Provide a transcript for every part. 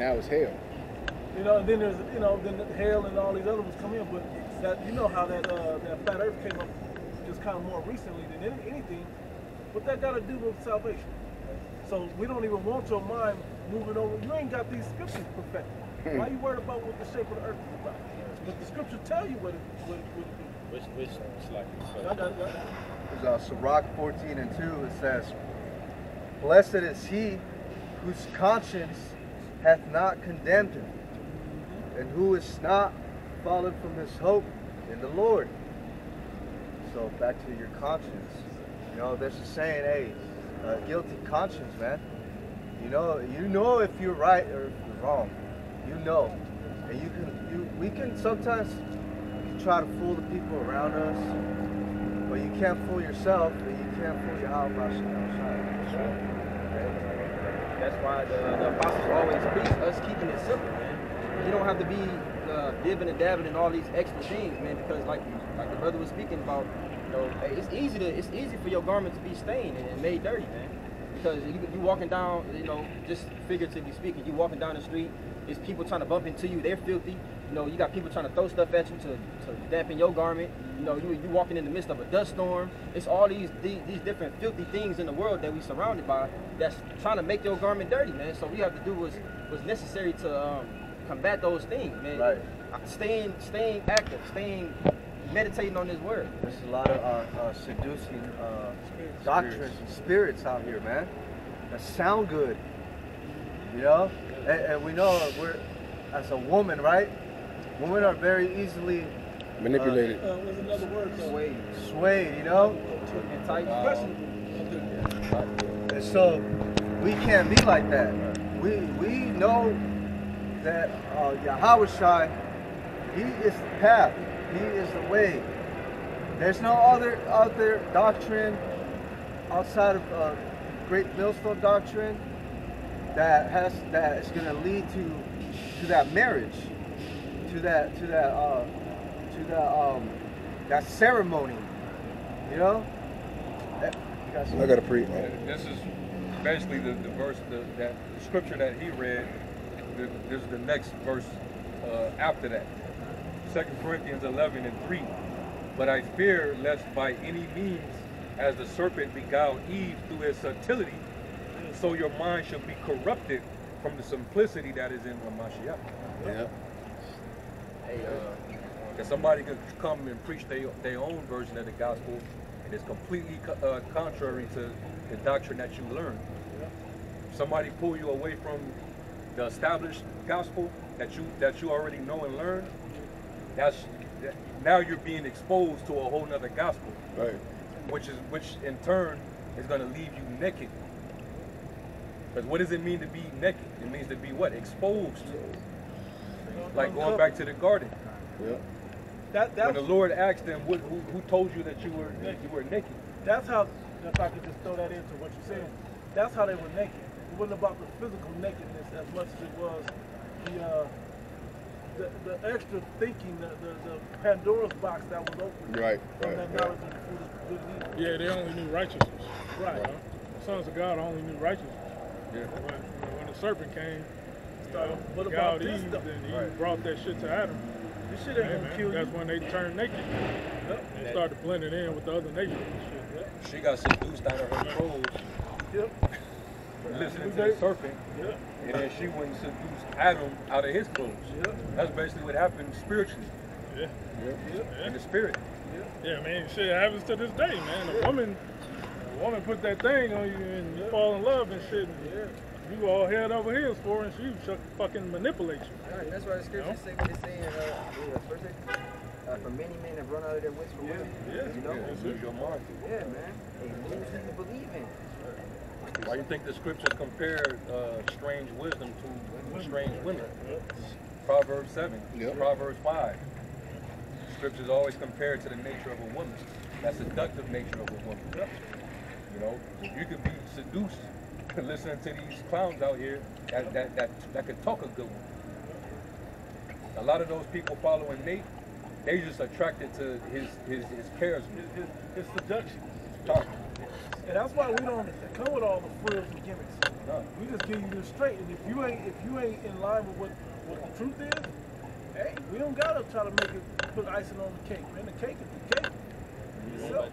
now it's hell. You know, and then there's, you know, then hell and all these other ones come in, but that, you know how that that flat earth came up just kind of more recently than anything. What that got to do with salvation? So we don't even want your mind moving over. You ain't got these scriptures perfected. Why you worried about what the shape of the earth is about? But the scriptures tell you what it is. Which like I got it. There's Sirach 14:2. It says, "Blessed is he whose conscience hath not condemned him, and who is not fallen from his hope in the Lord." So back to your conscience. You know, there's a saying, hey, guilty conscience, man. You know if you're right or if you're wrong. You know. And we can sometimes try to fool the people around us, but you can't fool yourself, and you can't fool your house outside. That's why the apostles always preach us keeping it simple, man. You don't have to be dibbing and dabbing in all these extra things, man, because like the brother was speaking about, you know, it's easy for your garment to be stained and made dirty, man. Because you walking down, you know, just figuratively speaking, you walking down the street, there's people trying to bump into you, they're filthy. You know, you got people trying to throw stuff at you to dampen your garment. You know, you walking in the midst of a dust storm. It's all these different filthy things in the world that we surrounded by that's trying to make your garment dirty, man. So we have to do what's necessary to combat those things, man. Right. Staying active, meditating on this word. There's a lot of seducing doctrines and spirits out here, man, that sound good, you know? And we know we're, as a woman, right? Women are very easily manipulated. What's another word? Swayed, you know? And so we can't be like that. We know that Yahweh, he is the path. He is the way. There's no other doctrine outside of Great Millstone doctrine that is going to lead to that marriage, to that ceremony. You know. I got to preach. This is basically the verse, that the scripture that he read. This is the next verse after that. 2 Corinthians 11:3. But I fear lest by any means, as the serpent beguiled Eve through his subtlety, so your mind should be corrupted from the simplicity that is in Hamashiach. Yeah. Hey, Because somebody could come and preach their own version of the gospel, and it's completely contrary to the doctrine that you learned. Somebody pull you away from the established gospel that you already know and learned. Now you're being exposed to a whole nother gospel, Right. which in turn is going to leave you naked. Because what does it mean to be naked? It means to be what? Exposed. Like going back to the garden. Yeah. When the Lord asked them, who told you that you were naked? That's how, if I could just throw that into what you're saying, that's how they were naked. It wasn't about the physical nakedness as much as it was the extra thinking, the Pandora's box that was open. Right. From that knowledge of the food of good and evil. Yeah, they only knew righteousness. Right. You know? The sons of God only knew righteousness. Yeah. When the serpent came, What about God this Eve, stuff? and he brought that shit to Adam. This shit ain't Hey, gonna man, kill you. that's when they turned naked. They started blending in with the other nations and shit. She got seduced out of her clothes, Yep. listening to the serpent, and then she went and seduced Adam out of his clothes. That's basically what happened spiritually, in the spirit. Yeah, man, shit happens to this day, man. A woman put that thing on you and you fall in love and shit. And you go all head over heels for her and she fucking manipulate you. Right, that's why the scriptures say what it's saying. For many men have run out of their wits for women. You know? Lose your mind. Yeah, man. They lose who you believe in. Why do you think the scriptures compare strange wisdom to strange women? Proverbs 7, Proverbs 5. Scriptures always compare to the nature of a woman, that seductive nature of a woman. You know, you could be seduced listening to these clowns out here that could talk a good one. A lot of those people following Nate, they just attracted to his charisma. His seduction. Talk. And that's why we don't come with all the frills and gimmicks. No. We just give you this straight. And if you ain't in line with what the truth is, hey, we don't gotta try to make it put icing on the cake, man. The cake is the cake. Itself.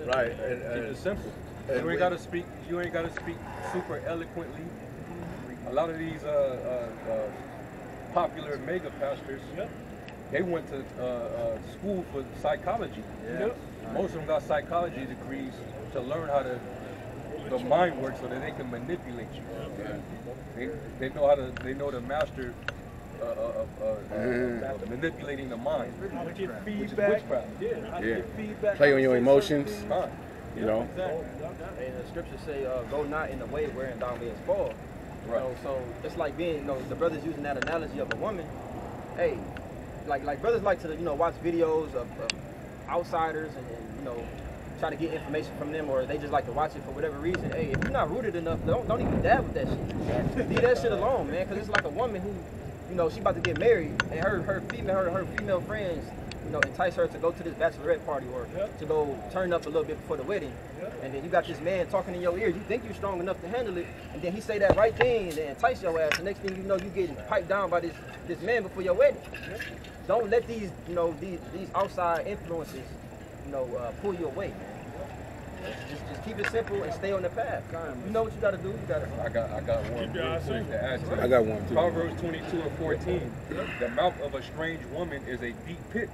Right. Keep it simple. You ain't gotta speak. You ain't gotta speak super eloquently. A lot of these popular mega pastors, they went to school for psychology. Yeah. Most of them got psychology degrees to learn how the mind works so that they can manipulate you. They know to master manipulating the mind. How to get Which is feedback. witchcraft. Yeah. How to get feedback. Play how on to your say emotions. certain things. You know. Exactly. And the scriptures say, go not in the way wherein thou mayest fall. You know, so it's like being, the brothers using that analogy of a woman. Hey, like brothers like to, watch videos of outsiders and try to get information from them, or they just like to watch it for whatever reason. Hey, if you're not rooted enough, don't even dab with that shit. Leave that shit alone, man, because it's like a woman who, she about to get married, and her female friends, entice her to go to this bachelorette party or to go turn up a little bit before the wedding. And then you got this man talking in your ear. You think you're strong enough to handle it, and then he say that right thing and then entice your ass. The next thing you know, you getting piped down by this man before your wedding. Don't let these outside influences, pull you away, man. Just keep it simple and stay on the path. You know what you got to do. I got one real quick to add to it. I got one too. Proverbs 22:14. The mouth of a strange woman is a deep pit.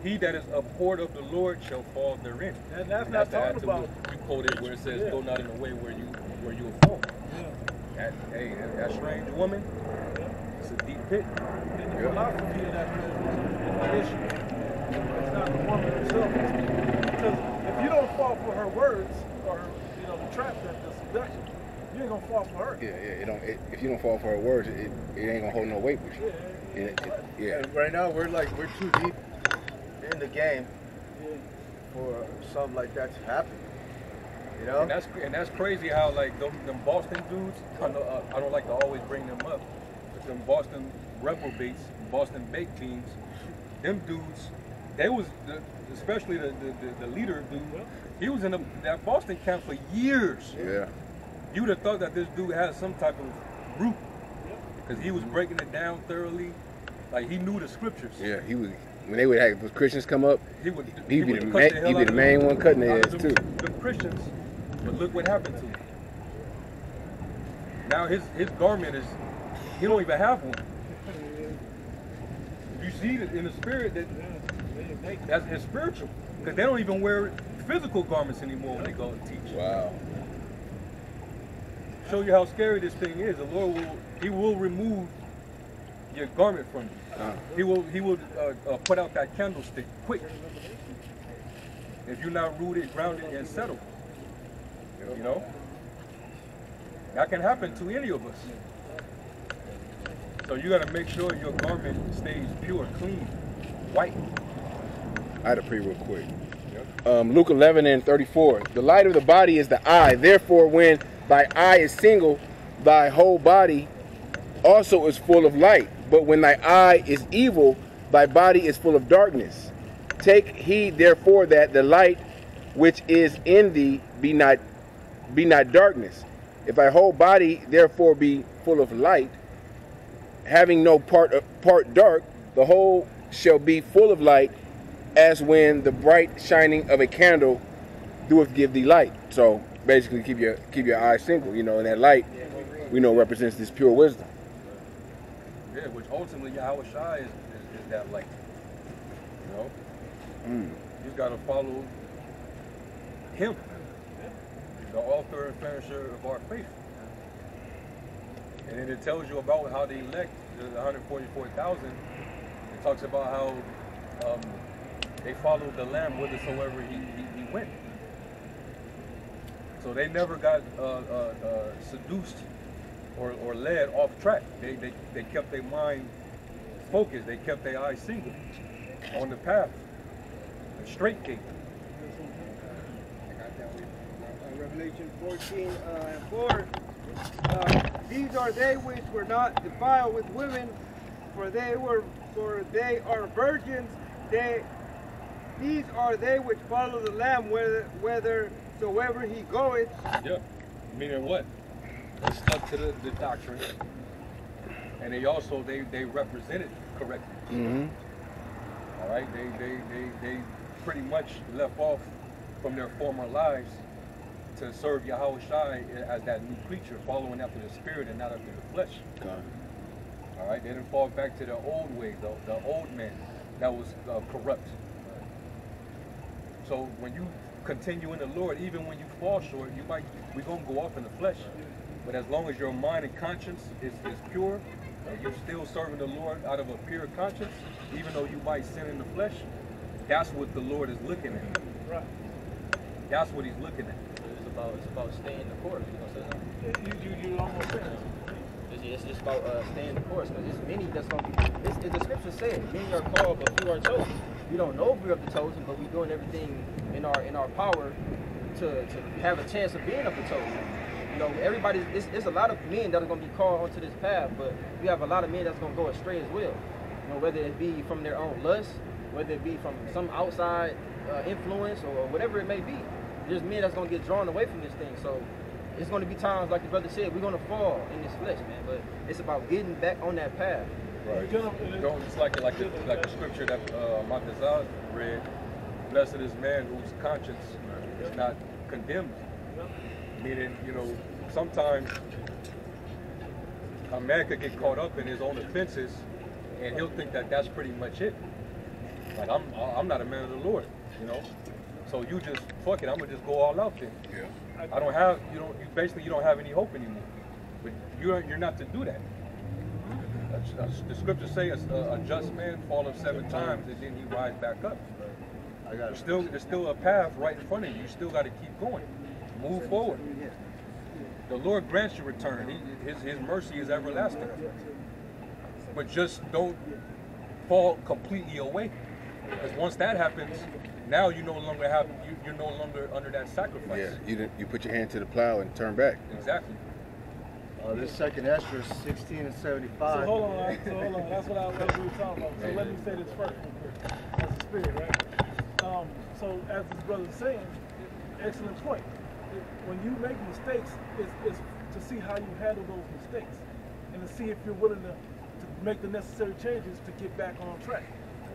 He that is abhorred of the Lord shall fall therein. And that's not talking about. You quoted where it says, "Go not in the way where you will fall." That strange woman, it's a deep pit. And the philosophy of that issue. It's not the woman herself. Because if you don't fall for her words or the trap, the seduction, you ain't gonna fall for her. If you don't fall for her words, it ain't gonna hold no weight with you. And right now we're too deep in the game for something like that to happen. And that's crazy how like them Boston dudes. I don't like to always bring them up, but them Boston reprobates, Boston baked teams, them dudes. They was especially the leader dude. He was in that Boston camp for years. Yeah. You'd have thought that this dude had some type of root because he was breaking it down thoroughly. Like he knew the scriptures. Yeah, he was. When they would have Christians come up, he'd be the main one cutting their ass too. The Christians, but look what happened to him. Now his garment is, he don't even have one. You see it in the spirit that's his spiritual, because they don't even wear physical garments anymore when they go and teach. Wow. Show you how scary this thing is. The Lord will remove your garment from you. He will put out that candlestick quick if you're not rooted, grounded, and settled. That can happen to any of us. So you got to make sure your garment stays pure, clean, white. I had to pray real quick. Luke 11:34. The light of the body is the eye. Therefore, when thy eye is single, thy whole body also is full of light. But when thy eye is evil, thy body is full of darkness. Take heed therefore that the light which is in thee be not darkness. If thy whole body therefore be full of light, having no part dark, the whole shall be full of light, as when the bright shining of a candle doeth give thee light. So basically keep your eyes single, and that light we know represents this pure wisdom. Yeah, which ultimately Yahweh Shai is that light. You just gotta follow him, the author and finisher of our faith. And then it tells you about how they elect the 144,000. It talks about how they followed the Lamb whithersoever he went. So they never got seduced or led off track. They kept their mind focused. They kept their eyes single on the path, the straight gate. Revelation 14:4. These are they which were not defiled with women, for they are virgins. These are they which follow the Lamb, whithersoever he goeth. Yeah. Meaning what? They stuck to the doctrine, and they also they represented correctly. Mm-hmm. All right. They pretty much left off from their former lives to serve Yahweh Shai as that new creature, following after the spirit and not after the flesh. God. All right. They didn't fall back to the old ways, the old man that was corrupt. So when you continue in the Lord, even when you fall short, we're gonna go off in the flesh. But as long as your mind and conscience is pure, and you're still serving the Lord out of a pure conscience, even though you might sin in the flesh, that's what the Lord is looking at. Right. That's what He's looking at. It's about staying the course. You know what I'm saying? You almost finished. It's just about staying the course, because there's many that's gonna be. As the scripture said, many are called, but few are chosen. We don't know if we're of the chosen, but we're doing everything in our power to have a chance of being of the chosen. You know, everybody. There's a lot of men that are gonna be called onto this path, but we have a lot of men that's gonna go astray as well. You know, whether it be from their own lust, whether it be from some outside influence, or whatever it may be. There's men that's gonna get drawn away from this thing. So it's gonna be times, like the brother said, we're gonna fall in this flesh, man. But it's about getting back on that path. Right. It's like the scripture that Montezal read. Blessed is man whose conscience is not condemned. Meaning, you know, sometimes a man could get caught up in his own offenses, and he'll think that that's pretty much it. Like I'm not a man of the Lord, you know. So you just fuck it. I'm gonna just go all out there. Yeah. I don't have you don't have any hope anymore. But you're not to do that. The scriptures say a just man falleth 7 times and then he rise back up. There's still a path right in front of you. You still got to keep going. Move forward. The Lord grants you return. His mercy is everlasting. But just don't fall completely away. Because once that happens, now you're no longer under that sacrifice. Yeah, you put your hand to the plow and turn back. Exactly. This second Esdras 16 and 75. So hold on. That's what we were talking about. So let me say this first real quick. That's the spirit, right? So as this brother is saying, excellent point. When you make mistakes, it's to see how you handle those mistakes, and to see if you're willing to make the necessary changes to get back on track,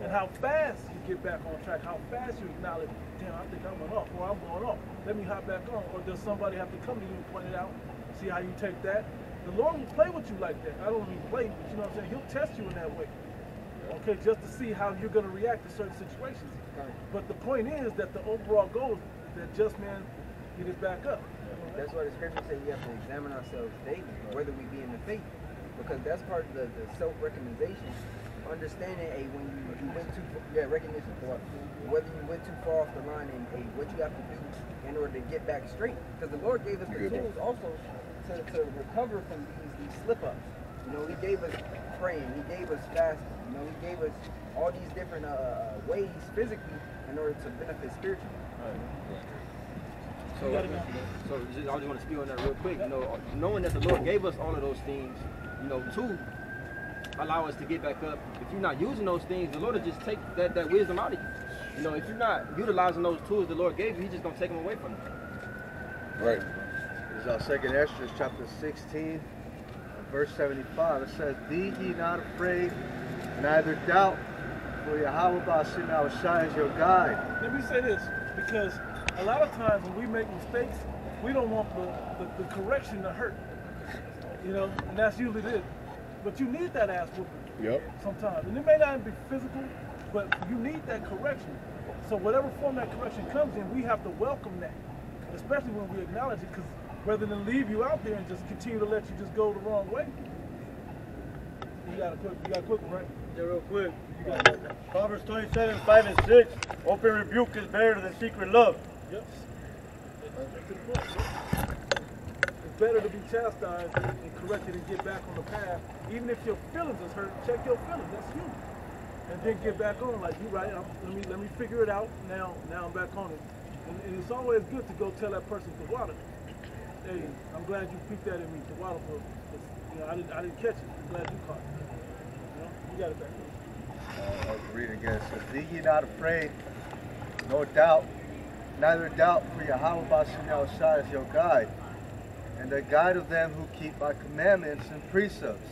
and how fast you get back on track, how fast you acknowledge, damn, I think I'm going off, or I'm going off. Let me hop back on. Or does somebody have to come to you and point it out? See how you take that. The Lord will play with you like that. I don't mean play, but you know what I'm saying? He'll test you in that way. Okay, just to see how you're going to react to certain situations. But the point is that the overall goal is that just man get his back up. That's why the scripture says we have to examine ourselves daily, whether we be in the faith. Because that's part of the self-recommendation. Understanding, when you went too far, recognition for whether you went too far off the line and what you have to do in order to get back straight. Because the Lord gave us the tools also to recover from these slip-ups. You know, He gave us praying, He gave us fasting, you know, He gave us all these different ways physically in order to benefit spiritually. So I just want to speak on that real quick. You know, knowing that the Lord gave us all of those things, you know, to allow us to get back up. If you're not using those things, the Lord will just take that wisdom out of you. You know, if you're not utilizing those tools the Lord gave you, He's just gonna take them away from you. Right. This is our second Esdras, chapter 16, verse 75. It says, "Be ye not afraid, neither doubt, for Yahweh Ba'ashem Shai is your guide." Let me say this, because a lot of times when we make mistakes, we don't want the correction to hurt. You know, and that's usually it. But you need that ass whooping sometimes. And it may not be physical, but you need that correction. So whatever form that correction comes in, we have to welcome that, especially when we acknowledge it, because rather than leave you out there and just continue to let you just go the wrong way. You got a quick one, right? Yeah, real quick. Proverbs 27, 5 and 6. Open rebuke is better than secret love. Yep. It's better to be chastised and corrected and get back on the path. Even if your feelings is hurt, check your feelings. That's you. And then get back on. Like, you right. Let me figure it out. Now I'm back on it. And it's always good to go tell that person to water. Hey, I'm glad you picked that in me. The water for, you know, I didn't catch it. I'm glad you caught it. You know, you got it back. I'll read it again. It says, "Be ye not afraid, no doubt, neither doubt, for Yahweh Bashem Yahushua is your guide, and the guide of them who keep my commandments and precepts.